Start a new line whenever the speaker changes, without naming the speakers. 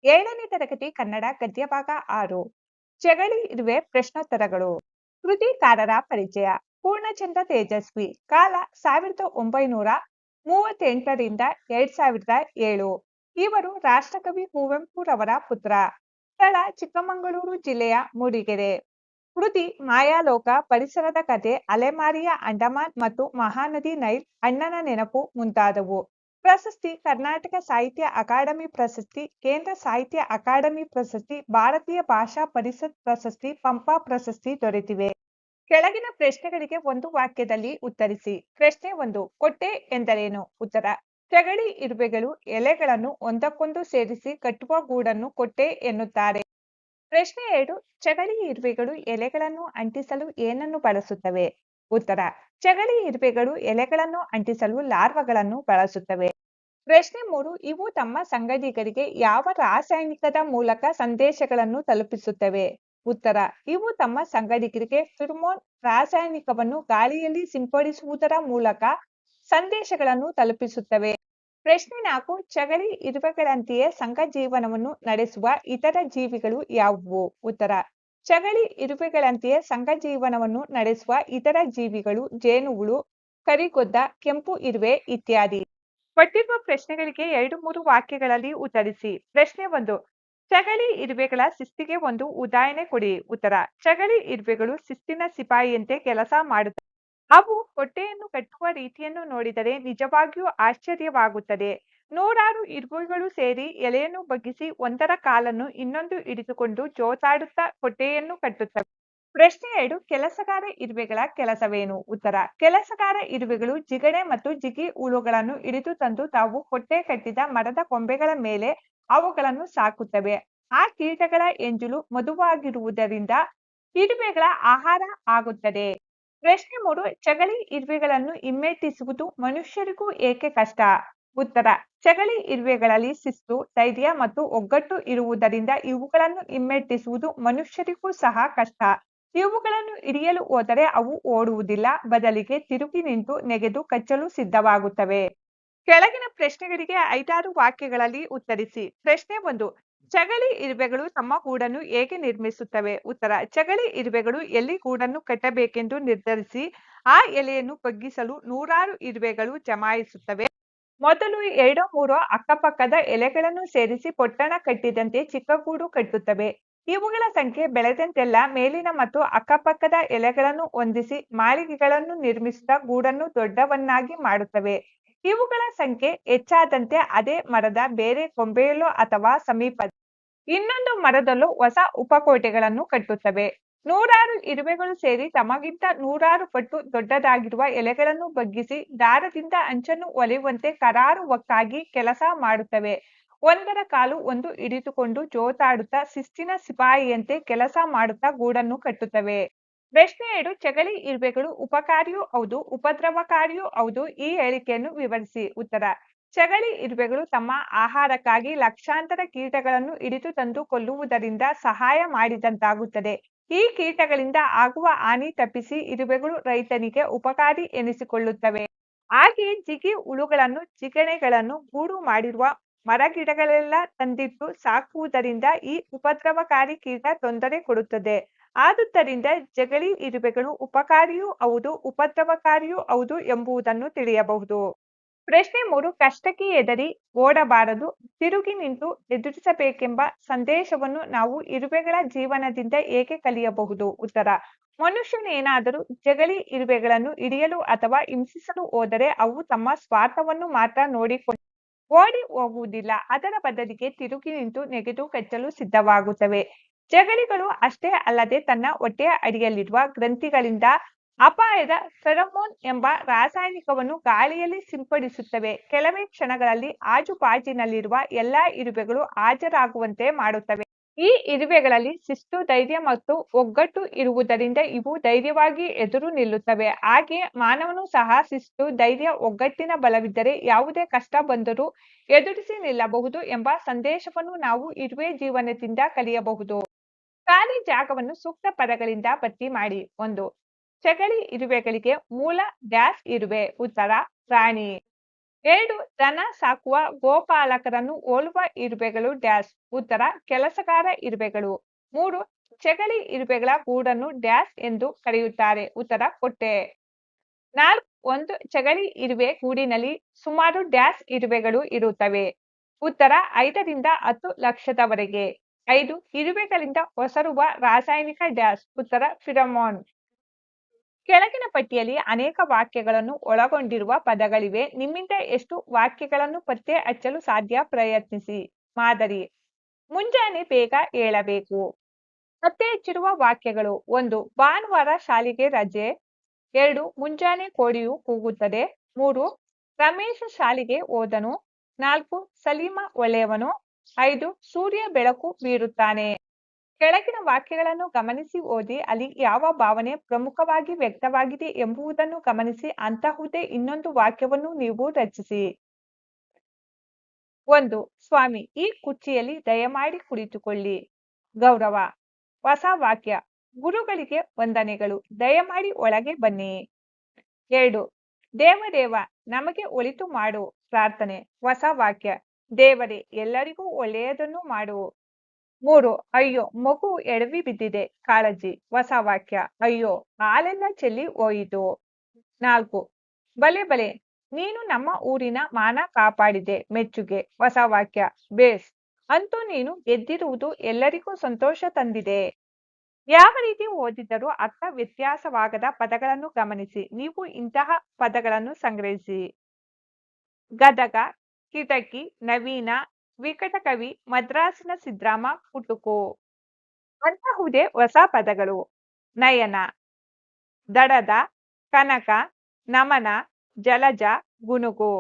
7ನೇ ತರಗತಿ ಕನ್ನಡ ಗದ್ಯ ಭಾಗ 6 ಜಗಳಿ ಇರುವೆ ಪ್ರಶ್ನೋತ್ತರಗಳು. ಕೃತಿಕಾರರ ಪರಿಚಯ. ಪೂರ್ಣಚಂದ್ರ ತೇಜಸ್ವಿ. ಕಾಲ 1938ರಿಂದ 2007. ಇವರು ರಾಷ್ಟ್ರಕವಿ ಕುವೆಂಪುರವರ ಪುತ್ರ. ಸ್ಥಳ ಚಿಕ್ಕಮಗಳೂರು ಜಿಲ್ಲೆಯ ಮೂಡಿಗೆರೆ. ಕೃತಿ ಮಾಯಾಲೋಕ, ಪರಿಸರದ ಕಥೆ, ಅಲೆಮಾರಿಯ ಅಂಡಮಾನ್ ಮತ್ತು ಮಹಾನದಿ ನೈಲ್, ಅಣ್ಣನ ನೆನಪು ಮುಂತಾದವು. ಪ್ರಶಸ್ತಿ: ಕರ್ನಾಟಕ ಸಾಹಿತ್ಯ ಅಕಾಡೆಮಿ ಪ್ರಶಸ್ತಿ, ಕೇಂದ್ರ ಸಾಹಿತ್ಯ ಅಕಾಡೆಮಿ ಪ್ರಶಸ್ತಿ, ಭಾರತೀಯ ಭಾಷಾ ಪರಿಷತ್ ಪ್ರಶಸ್ತಿ, ಪಂಪ ಪ್ರಶಸ್ತಿ ದೊರೆತಿವೆ. ಕೆಳಗಿನ ಪ್ರಶ್ನೆಗಳಿಗೆ ಒಂದು ವಾಕ್ಯದಲ್ಲಿ ಉತ್ತರಿಸಿ. ಪ್ರಶ್ನೆ 1. ಕೊಟ್ಟೆ ಎಂದರೇನು? ಉತ್ತರ: ಚಗಳಿ ಇರುವೆಗಳು ಎಲೆಗಳನ್ನು ಒಂದಕ್ಕೊಂದು ಸೇರಿಸಿ ಕಟ್ಟುವ ಗೂಡನ್ನು ಕೊಟ್ಟೆ ಎನ್ನುತ್ತಾರೆ. ಪ್ರಶ್ನೆ 2. ಚಗಳಿ ಇರುವೆಗಳು ಎಲೆಗಳನ್ನು ಅಂಟಿಸಲು ಏನನ್ನು ಬಳಸುತ್ತವೆ? ಉತ್ತರ: ಚಗಳಿ ಇರುವೆಗಳು ಎಲೆಗಳನ್ನು ಅಂಟಿಸಲು ಲಾರ್ವಾಗಳನ್ನು ಬಳಸುತ್ತವೆ. ಪ್ರಶ್ನೆ 3. ಇವು ತಮ್ಮ ಸಂಗಡಿಗರಿಗೆ ಯಾವ ರಾಸಾಯನಿಕದ ಮೂಲಕ ಸಂದೇಶಗಳನ್ನು ತಲುಪಿಸುತ್ತವೆ? ಉತ್ತರ: ಇವು ತಮ್ಮ ಸಂಗಡಿಗರಿಗೆ ಫಿರ್ಮೋನ್ ರಾಸಾಯನಿಕವನ್ನು ಗಾಳಿಯಲ್ಲಿ ಸಿಂಪಡಿಸುವುದರ ಮೂಲಕ ಸಂದೇಶಗಳನ್ನು ತಲುಪಿಸುತ್ತವೆ. ಪ್ರಶ್ನೆ 4. ಚಗಳಿ ಇರುವೆಗಳಂತೆಯೇ ಸಂಘ ಜೀವನವನ್ನು ನಡೆಸುವ ಇತರ ಜೀವಿಗಳು ಯಾವುವು? ಉತ್ತರ: ಚಗಳಿ ಇರುವೆಗಳಂತೆಯೇ ಸಂಘ ಜೀವನವನ್ನು ನಡೆಸುವ ಇತರ ಜೀವಿಗಳು ಜೇನುಹುಳು, ಕರಿಗೊದ್ದ, ಕೆಂಪು ಇರುವೆ ಇತ್ಯಾದಿ. ಕೊಟ್ಟಿರುವ ಪ್ರಶ್ನೆಗಳಿಗೆ 2-3 ವಾಕ್ಯಗಳಲ್ಲಿ ಉತ್ತರಿಸಿ. ಪ್ರಶ್ನೆ 1. ಚಗಳಿ ಇರುವೆಗಳ ಶಿಸ್ತಿಗೆ ಒಂದು ಉದಾಹರಣೆ ಕೊಡಿ. ಉತ್ತರ: ಚಗಳಿ ಇರುವೆಗಳು ಶಿಸ್ತಿನ ಸಿಪಾಯಿಯಂತೆ ಕೆಲಸ ಮಾಡುತ್ತವೆ. ಅವು ಕೊಟ್ಟೆಯನ್ನು ಕಟ್ಟುವ ರೀತಿಯನ್ನು ನೋಡಿದರೆ ನಿಜವಾಗಿಯೂ ಆಶ್ಚರ್ಯವಾಗುತ್ತದೆ. ನೂರಾರು ಇರುವೆಗಳು ಸೇರಿ ಎಲೆಯನ್ನು ಬಗ್ಗಿಸಿ ಒಂದರ ಕಾಲನ್ನು ಇನ್ನೊಂದು ಹಿಡಿದುಕೊಂಡು ಜೋತಾಡುತ್ತಾ ಕೊಟ್ಟೆಯನ್ನು ಕಟ್ಟುತ್ತವೆ. ಪ್ರಶ್ನೆ 2. ಕೆಲಸಗಾರ ಇರುವೆಗಳ ಕೆಲಸವೇನು? ಉತ್ತರ: ಕೆಲಸಗಾರ ಇರುವೆಗಳು ಜಿಗಣೆ ಮತ್ತು ಜಿಗಿ ಹುಳುಗಳನ್ನು ಹಿಡಿದು ತಂದು ತಾವು ಕೊಟ್ಟೆ ಕಟ್ಟಿದ ಮರದ ಕೊಂಬೆಗಳ ಮೇಲೆ ಅವುಗಳನ್ನು ಸಾಕುತ್ತವೆ. ಆ ಕೀಟಗಳ ಎಂಜಲು ಮೃದುವಾಗಿರುವುದರಿಂದ ಇರುವೆಗಳ ಆಹಾರ ಆಗುತ್ತದೆ. ಪ್ರಶ್ನೆ 3. ಚಗಳಿ ಇರುವೆಗಳನ್ನು ಹಿಮ್ಮೆಟ್ಟಿಸುವುದು ಮನುಷ್ಯರಿಗೂ ಏಕೆ ಕಷ್ಟ? ಉತ್ತರ: ಚಗಳಿ ಇರುವೆಗಳಲ್ಲಿ ಶಿಸ್ತು, ಧೈರ್ಯ ಮತ್ತು ಒಗ್ಗಟ್ಟು ಇರುವುದರಿಂದ ಇವುಗಳನ್ನು ಹಿಮ್ಮೆಟ್ಟಿಸುವುದು ಮನುಷ್ಯರಿಗೂ ಸಹ ಕಷ್ಟ. ಇವುಗಳನ್ನು ಹಿಡಿಯಲು ಹೋದರೆ ಅವು ಓಡುವುದಿಲ್ಲ, ಬದಲಿಗೆ ತಿರುಗಿ ನಿಂತು ನೆಗೆದು ಕಚ್ಚಲು ಸಿದ್ಧವಾಗುತ್ತವೆ. ಕೆಳಗಿನ ಪ್ರಶ್ನೆಗಳಿಗೆ 5-6 ವಾಕ್ಯಗಳಲ್ಲಿ ಉತ್ತರಿಸಿ. ಪ್ರಶ್ನೆ 1. ಚಗಳಿ ಇರುವೆಗಳು ತಮ್ಮ ಗೂಡನ್ನು ಹೇಗೆ ನಿರ್ಮಿಸುತ್ತವೆ? ಉತ್ತರ: ಚಗಳಿ ಇರುವೆಗಳು ಎಲ್ಲಿ ಗೂಡನ್ನು ಕಟ್ಟಬೇಕೆಂದು ನಿರ್ಧರಿಸಿ ಆ ಎಲೆಯನ್ನು ಬಗ್ಗಿಸಲು ನೂರಾರು ಇರುವೆಗಳು ಜಮಾಯಿಸುತ್ತವೆ. ಮೊದಲು 2-3 ಅಕ್ಕಪಕ್ಕದ ಎಲೆಗಳನ್ನು ಸೇರಿಸಿ ಪೊಟ್ಟಣ ಕಟ್ಟಿದಂತೆ ಚಿಕ್ಕ ಗೂಡು ಕಟ್ಟುತ್ತವೆ. ಇವುಗಳ ಸಂಖ್ಯೆ ಬೆಳೆದಂತೆಲ್ಲ ಮೇಲಿನ ಮತ್ತು ಅಕ್ಕಪಕ್ಕದ ಎಲೆಗಳನ್ನು ಹೊಂದಿಸಿ ಮಾಳಿಗೆಗಳನ್ನು ನಿರ್ಮಿಸುತ್ತಾ ಗೂಡನ್ನು ದೊಡ್ಡವನ್ನಾಗಿ ಮಾಡುತ್ತವೆ. ಇವುಗಳ ಸಂಖ್ಯೆ ಹೆಚ್ಚಾದಂತೆ ಅದೇ ಮರದ ಬೇರೆ ಕೊಂಬೆಯಲ್ಲೋ ಅಥವಾ ಸಮೀಪದ ಇನ್ನೊಂದು ಮರದಲ್ಲೋ ಹೊಸ ಉಪಕೋಟೆಗಳನ್ನು ಕಟ್ಟುತ್ತವೆ. ನೂರಾರು ಇರುವೆಗಳು ಸೇರಿ ತಮಗಿಂತ ನೂರಾರು ಪಟ್ಟು ದೊಡ್ಡದಾಗಿರುವ ಎಲೆಗಳನ್ನು ಬಗ್ಗಿಸಿ ದಾರದಿಂದ ಅಂಚನ್ನು ಹೊಲೆಯುವಂತೆ ಕರಾರುವಕ್ಕಾಗಿ ಕೆಲಸ ಮಾಡುತ್ತವೆ. ಒಂದರ ಕಾಲು ಒಂದು ಹಿಡಿದುಕೊಂಡು ಜೋತಾಡುತ್ತಾ ಶಿಸ್ತಿನ ಸಿಪಾಯಿಯಂತೆ ಕೆಲಸ ಮಾಡುತ್ತಾ ಗೂಡನ್ನು ಕಟ್ಟುತ್ತವೆ. ಪ್ರಶ್ನೆ 2. ಚಗಳಿ ಇರುವೆಗಳು ಉಪಕಾರಿಯೂ ಹೌದು, ಉಪದ್ರವಕಾರಿಯೂ ಹೌದು. ಈ ಹೇಳಿಕೆಯನ್ನು ವಿವರಿಸಿ. ಉತ್ತರ: ಚಗಳಿ ಇರುವೆಗಳು ತಮ್ಮ ಆಹಾರಕ್ಕಾಗಿ ಲಕ್ಷಾಂತರ ಕೀಟಗಳನ್ನು ಹಿಡಿದು ತಂದು ಕೊಲ್ಲುವುದರಿಂದ ಸಹಾಯ ಮಾಡಿದಂತಾಗುತ್ತದೆ. ಈ ಕೀಟಗಳಿಂದ ಆಗುವ ಹಾನಿ ತಪ್ಪಿಸಿ ಇರುವೆಗಳು ರೈತನಿಗೆ ಉಪಕಾರಿ ಎನಿಸಿಕೊಳ್ಳುತ್ತವೆ. ಹಾಗೆಯೇ ಜಿಗಿ ಹುಳುಗಳನ್ನು, ಜಿಗಣೆಗಳನ್ನು ಗೂಡು ಮಾಡಿರುವ ಮರಗಿಡಗಳೆಲ್ಲ ತಂದಿಟ್ಟು ಸಾಕುವುದರಿಂದ ಈ ಉಪದ್ರವಕಾರಿ ಕೀಟ ತೊಂದರೆ ಕೊಡುತ್ತದೆ. ಆದುದರಿಂದ ಜಗಳಿ ಇರುವೆಗಳು ಉಪಕಾರಿಯೂ ಹೌದು, ಉಪದ್ರವಕಾರಿಯೂ ಹೌದು ಎಂಬುದನ್ನು ತಿಳಿಯಬಹುದು. ಪ್ರಶ್ನೆ 3. ಕಷ್ಟಕ್ಕೆ ಹೆದರಿ ಓಡಬಾರದು, ತಿರುಗಿ ನಿಂತು ಎದುರಿಸಬೇಕೆಂಬ ಸಂದೇಶವನ್ನು ನಾವು ಇರುವೆಗಳ ಜೀವನದಿಂದ ಹೇಗೆ ಕಲಿಯಬಹುದು? ಉತ್ತರ: ಮನುಷ್ಯನೇನಾದರೂ ಜಗಳಿ ಇರುವೆಗಳನ್ನು ಹಿಡಿಯಲು ಅಥವಾ ಹಿಂಸಿಸಲು ಹೋದರೆ ಅವು ತಮ್ಮ ಸ್ವಾರ್ಥವನ್ನು ಮಾತ್ರ ನೋಡಿಕೊಂಡು ಓಡಿ ಹೋಗುವುದಿಲ್ಲ, ಅದರ ಬದಲಿಗೆ ತಿರುಗಿ ನಿಂತು ನೆಗೆದು ಕಚ್ಚಲು ಸಿದ್ಧವಾಗುತ್ತವೆ. ಜಗಳಿಗಳು ಅಷ್ಟೇ ಅಲ್ಲದೆ ತನ್ನ ಹೊಟ್ಟೆಯ ಅಡಿಯಲ್ಲಿರುವ ಗ್ರಂಥಿಗಳಿಂದ ಅಪಾಯದ ಫೆರಮೋನ್ ಎಂಬ ರಾಸಾಯನಿಕವನ್ನು ಗಾಳಿಯಲ್ಲಿ ಸಿಂಪಡಿಸುತ್ತವೆ. ಕೆಲವೇ ಕ್ಷಣಗಳಲ್ಲಿ ಆಜುಬಾಜಿನಲ್ಲಿರುವ ಎಲ್ಲಾ ಇರುವೆಗಳು ಹಾಜರಾಗುವಂತೆ ಮಾಡುತ್ತವೆ. ಈ ಇರುವೆಗಳಲ್ಲಿ ಶಿಸ್ತು, ಧೈರ್ಯ ಮತ್ತು ಒಗ್ಗಟ್ಟು ಇರುವುದರಿಂದ ಇವು ಧೈರ್ಯವಾಗಿ ಎದುರು ನಿಲ್ಲುತ್ತವೆ. ಹಾಗೆಯೇ ಮಾನವನೂ ಸಹ ಶಿಸ್ತು, ಧೈರ್ಯ, ಒಗ್ಗಟ್ಟಿನ ಬಲವಿದ್ದರೆ ಯಾವುದೇ ಕಷ್ಟ ಬಂದರೂ ಎದುರಿಸಿ ನಿಲ್ಲಬಹುದು ಎಂಬ ಸಂದೇಶವನ್ನು ನಾವು ಇರುವೆ ಜೀವನದಿಂದ ಕಲಿಯಬಹುದು. ಖಾಲಿ ಜಾಗವನ್ನು ಸೂಕ್ತ ಪದಗಳಿಂದ ಭರ್ತಿ ಮಾಡಿ. 1. ಚಗಳಿ ಇರುವೆಗಳಿಗೆ ಮೂಲ ಡ್ಯಾಶ್ ಇರುವೆ. ಉತ್ತರ: ಪ್ರಾಣಿ. 2 ದನ ಸಾಕುವ ಗೋಪಾಲಕರನ್ನು ಹೋಲುವ ಇರುವೆಗಳು ಡ್ಯಾಶ್. ಉತ್ತರ ಕೆಲಸಗಾರ ಇರುವೆಗಳು. 3 ಚೆಗಳಿ ಇರುವೆಗಳ ಗೂಡನ್ನು ಡ್ಯಾಶ್ ಎಂದು ಕರೆಯುತ್ತಾರೆ. ಉತ್ತರ ಕೊಟ್ಟೆ. 4 ಒಂದು ಚೆಗಳಿ ಇರುವೆ ಗೂಡಿನಲ್ಲಿ ಸುಮಾರು ಡ್ಯಾಶ್ ಇರುವೆಗಳು ಇರುತ್ತವೆ. ಉತ್ತರ 5ರಿಂದ 10 ಲಕ್ಷದವರೆಗೆ. 5 ಇರುವೆಗಳಿಂದ ಹೊಸರುವ ರಾಸಾಯನಿಕ ಡ್ಯಾಶ್. ಉತ್ತರ ಫಿರಮೋನ್. ಕೆಳಗಿನ ಪಟ್ಟಿಯಲ್ಲಿ ಅನೇಕ ವಾಕ್ಯಗಳನ್ನು ಒಳಗೊಂಡಿರುವ ಪದಗಳಿವೆ. ನಿಮ್ಮಿಂದ ಎಷ್ಟು ವಾಕ್ಯಗಳನ್ನು ಪತ್ತೆ ಹಚ್ಚಲು ಸಾಧ್ಯ ಪ್ರಯತ್ನಿಸಿ. ಮಾದರಿ: ಮುಂಜಾನೆ ಬೇಗ ಏಳಬೇಕು. ಪತ್ತೆ ಹಚ್ಚಿರುವ ವಾಕ್ಯಗಳು: 1 ಭಾನುವಾರ ಶಾಲೆಗೆ ರಜೆ. 2 ಮುಂಜಾನೆ ಕೋಳಿಯು ಕೂಗುತ್ತದೆ. 3 ರಮೇಶ ಶಾಲೆಗೆ ಹೋದನು. 4 ಸಲೀಮ ಒಳ್ಳೆಯವನು. 5 ಸೂರ್ಯ ಬೆಳಕು ಬೀರುತ್ತಾನೆ. ಕೆಳಗಿನ ವಾಕ್ಯಗಳನ್ನು ಗಮನಿಸಿ ಓದಿ. ಅಲ್ಲಿ ಯಾವ ಭಾವನೆ ಪ್ರಮುಖವಾಗಿ ವ್ಯಕ್ತವಾಗಿದೆ ಎಂಬುದನ್ನು ಗಮನಿಸಿ. ಅಂತಹುದೇ ಇನ್ನೊಂದು ವಾಕ್ಯವನ್ನು ನೀವು ರಚಿಸಿ. 1 ಸ್ವಾಮಿ, ಈ ಕುರ್ಚಿಯಲ್ಲಿ ದಯಮಾಡಿ ಕುಳಿತುಕೊಳ್ಳಿ. ಗೌರವ. ಹೊಸ ವಾಕ್ಯ: ಗುರುಗಳಿಗೆ ವಂದನೆಗಳು. ದಯಮಾಡಿ ಒಳಗೆ ಬನ್ನಿ. 2 ದೇವದೇವ, ನಮಗೆ ಒಳಿತು ಮಾಡು. ಪ್ರಾರ್ಥನೆ. ಹೊಸ ವಾಕ್ಯ: ದೇವರೇ, ಎಲ್ಲರಿಗೂ ಒಳ್ಳೆಯದನ್ನು ಮಾಡು. 3 ಅಯ್ಯೋ, ಮಗು ಎಡವಿ ಬಿದ್ದಿದೆ. ಕಾಳಜಿ. ಹೊಸ ವಾಕ್ಯ: ಅಯ್ಯೋ, ಹಾಲೆಲ್ಲ ಚೆಲ್ಲಿ ಹೋಯಿತು. 4 ಬಲೆ ಬಲೆ, ನೀನು ನಮ್ಮ ಊರಿನ ಮಾನ ಕಾಪಾಡಿದೆ. ಮೆಚ್ಚುಗೆ. ಹೊಸ ವಾಕ್ಯ: ಬೇಸ್, ಅಂತೂ ನೀನು ಗೆದ್ದಿರುವುದು ಎಲ್ಲರಿಗೂ ಸಂತೋಷ ತಂದಿದೆ. ಯಾವ ರೀತಿ ಓದಿದರೂ ಅರ್ಥ ವ್ಯತ್ಯಾಸವಾಗದ ಪದಗಳನ್ನು ಗಮನಿಸಿ. ನೀವು ಇಂತಹ ಪದಗಳನ್ನು ಸಂಗ್ರಹಿಸಿ. ಗದಗ, ಕಿಟಕಿ, ನವೀನ, ವಿಕಟಕವಿ, ಮದ್ರಾಸಿನ ಸಿದ್ರಾಮ, ಕುಟುಕು. ಅಂತಹುದೇ ಹೊಸ ಪದಗಳು: ನಯನ, ದಡದ, ಕನಕ, ನಮನ, ಜಲಜ, ಗುನುಗು.